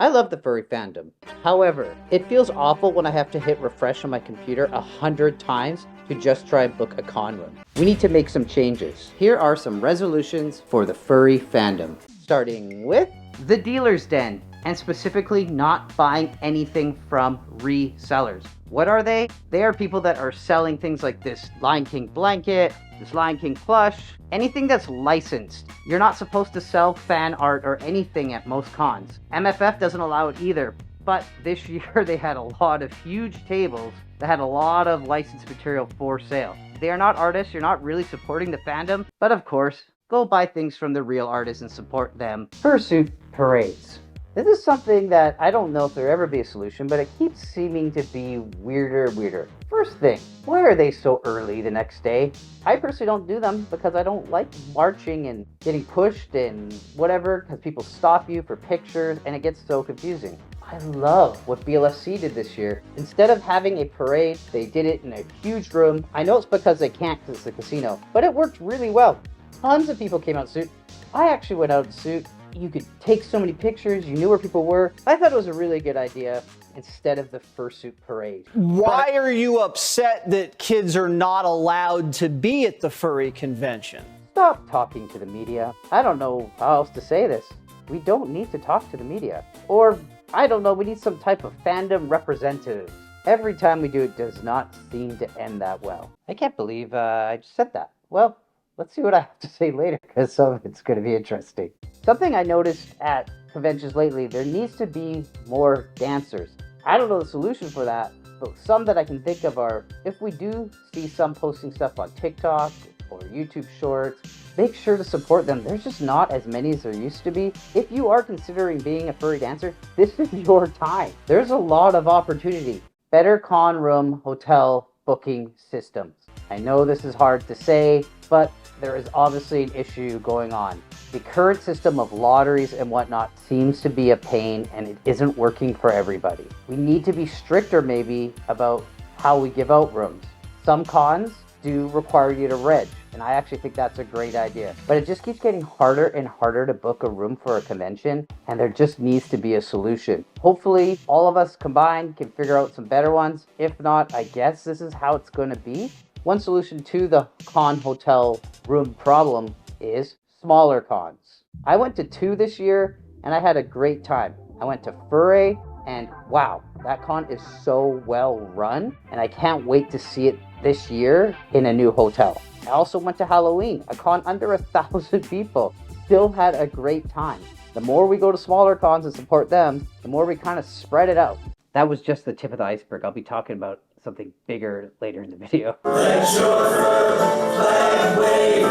I love the furry fandom. However, it feels awful when I have to hit refresh on my computer 100 times to just try and book a con run. We need to make some changes. Here are some resolutions for the furry fandom. Starting with the dealer's den, and specifically not buying anything from resellers. What are they? They are people that are selling things like this Lion King blanket, this Lion King plush, anything that's licensed. You're not supposed to sell fan art or anything at most cons. MFF doesn't allow it either, but this year they had a lot of huge tables that had a lot of licensed material for sale. They are not artists, you're not really supporting the fandom, but of course, go buy things from the real artists and support them. Fursuit parades. This is something that I don't know if there'll ever be a solution, but it keeps seeming to be weirder and weirder. First thing, why are they so early the next day? I personally don't do them because I don't like marching and getting pushed and whatever, because people stop you for pictures and it gets so confusing. I love what BLFC did this year. Instead of having a parade, they did it in a huge room. I know it's because they can't because it's a casino, but it worked really well. Tons of people came out in suit. I actually went out in suit. You could take so many pictures, you knew where people were. I thought it was a really good idea instead of the fursuit parade. Why are you upset that kids are not allowed to be at the furry convention? Stop talking to the media. I don't know how else to say this. We don't need to talk to the media. Or, I don't know, we need some type of fandom representative. Every time we do it does not seem to end that well. I can't believe I just said that. Well, let's see what I have to say later, because some of it's going to be interesting. Something I noticed at conventions lately, there needs to be more dancers. I don't know the solution for that, but some that I can think of are, if we do see some posting stuff on TikTok or YouTube Shorts, make sure to support them. There's just not as many as there used to be. If you are considering being a furry dancer, this is your time. There's a lot of opportunity. Better con room hotel booking systems. I know this is hard to say, but there is obviously an issue going on. The current system of lotteries and whatnot seems to be a pain and it isn't working for everybody. We need to be stricter maybe about how we give out rooms. Some cons do require you to reg, and I actually think that's a great idea. But it just keeps getting harder and harder to book a room for a convention, and there just needs to be a solution. Hopefully, all of us combined can figure out some better ones. If not, I guess this is how it's going to be. One solution to the con hotel room problem is smaller cons. I went to 2 this year and I had a great time. I went to Furry and wow, that con is so well run and I can't wait to see it this year in a new hotel. I also went to Halloween, a con under 1,000 people. Still had a great time. The more we go to smaller cons and support them, the more we kind of spread it out. That was just the tip of the iceberg. I'll be talking about something bigger later in the video. Let your flag wave,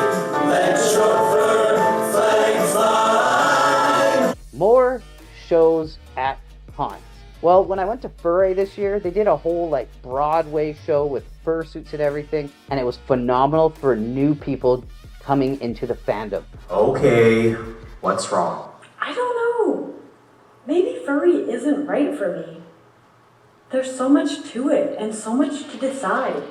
let your flag fly. More shows at cons. Well, when I went to Furry this year, they did a whole Broadway show with fursuits and everything, and it was phenomenal for new people coming into the fandom. Okay, what's wrong? I don't know. Maybe furry isn't right for me. There's so much to it and so much to decide.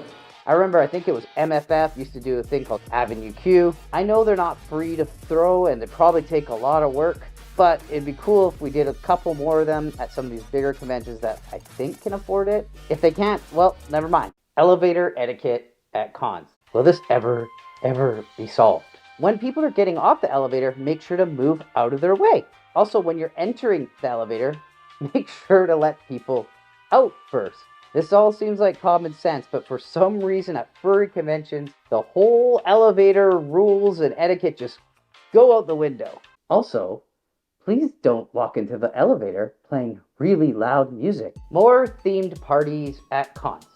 I remember, I think it was MFF used to do a thing called Avenue Q. I know they're not free to throw and they probably take a lot of work, but it'd be cool if we did a couple more of them at some of these bigger conventions that I think can afford it. If they can't, well, never mind. Elevator etiquette at cons. Will this ever be solved? When people are getting off the elevator, make sure to move out of their way. Also, when you're entering the elevator, make sure to let people out first. This all seems like common sense, but for some reason at furry conventions, the whole elevator rules and etiquette just go out the window. Also, please don't walk into the elevator playing really loud music. More themed parties at cons.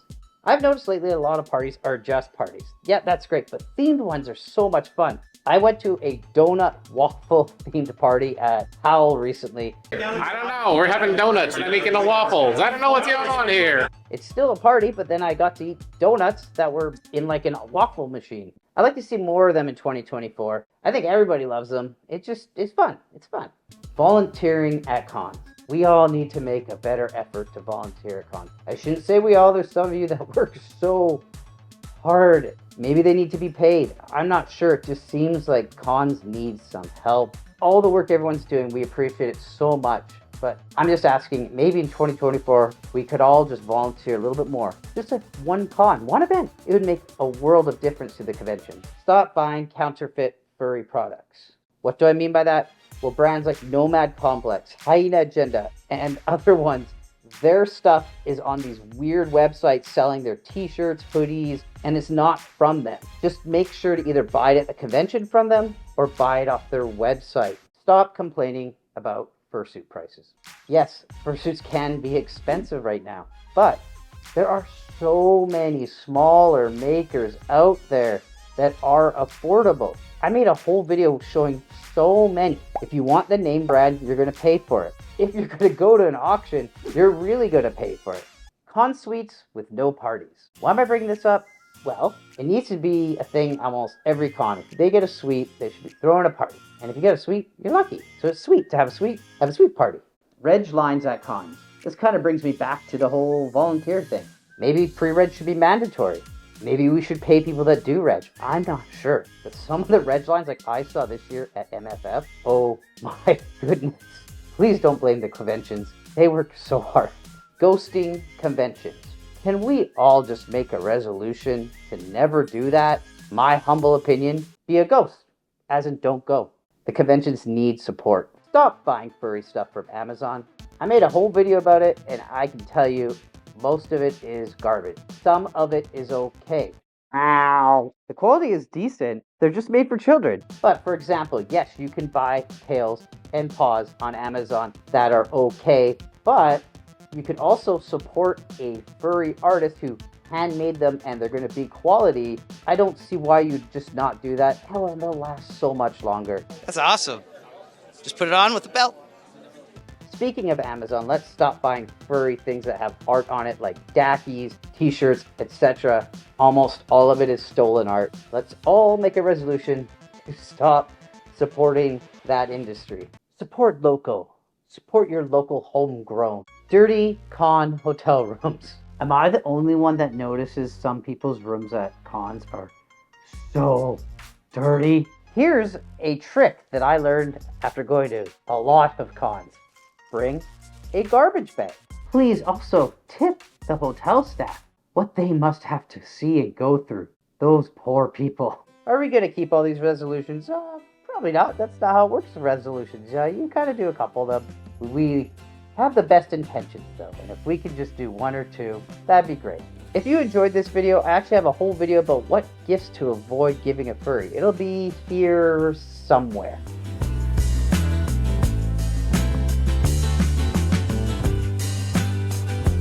I've noticed lately a lot of parties are just parties. Yeah, that's great, but themed ones are so much fun. I went to a donut waffle themed party at Howl recently. I don't know, we're having donuts and making the waffles. I don't know what's going on here. It's still a party, but then I got to eat donuts that were in a waffle machine. I'd like to see more of them in 2024. I think everybody loves them. It's fun. It's fun. Volunteering at cons. We all need to make a better effort to volunteer at cons. I shouldn't say we all, there's some of you that work so hard. Maybe they need to be paid. I'm not sure. It just seems like cons need some help. All the work everyone's doing, we appreciate it so much. But I'm just asking, maybe in 2024, we could all just volunteer a little bit more. Just like one con, one event. It would make a world of difference to the convention. Stop buying counterfeit furry products. What do I mean by that? Well, brands like Nomad Complex, Hyena Agenda, and other ones, their stuff is on these weird websites selling their t-shirts, hoodies, and it's not from them. Just make sure to either buy it at the convention from them or buy it off their website. Stop complaining about fursuit prices. Yes, fursuits can be expensive right now, but there are so many smaller makers out there that are affordable. I made a whole video showing so many. If you want the name brand, you're gonna pay for it. If you're gonna go to an auction, you're really gonna pay for it. Con suites with no parties. Why am I bringing this up? Well, it needs to be a thing almost every con. If they get a suite, they should be throwing a party. And if you get a suite, you're lucky. So it's sweet to have a suite party. Reg lines at cons. This kind of brings me back to the whole volunteer thing. Maybe pre-reg should be mandatory. Maybe we should pay people that do reg. I'm not sure. But some of the reg lines like I saw this year at MFF, oh my goodness. Please don't blame the conventions. They work so hard. Ghosting conventions. Can we all just make a resolution to never do that? My humble opinion, be a ghost. As in, don't go. The conventions need support. Stop buying furry stuff from Amazon. I made a whole video about it, and I can tell you, most of it is garbage. Some of it is okay. Ow. The quality is decent. They're just made for children. But for example, yes, you can buy tails and paws on Amazon that are okay, but you can also support a furry artist who handmade them and they're going to be quality. I don't see why you'd just not do that. Hell, and they'll last so much longer. That's awesome. Just put it on with the belt. Speaking of Amazon, let's stop buying furry things that have art on it like dackies, t-shirts, etc. Almost all of it is stolen art. Let's all make a resolution to stop supporting that industry. Support local. Support your local homegrown. Dirty con hotel rooms. Am I the only one that notices some people's rooms at cons are so dirty? Here's a trick that I learned after going to a lot of cons. Bring a garbage bag. Please also tip the hotel staff. What they must have to see and go through. Those poor people. Are we going to keep all these resolutions? Probably not. That's not how it works with resolutions. You kind of do a couple of them. We have the best intentions though, and if we could just do one or two, that'd be great. If you enjoyed this video, I actually have a whole video about what gifts to avoid giving a furry. It'll be here somewhere.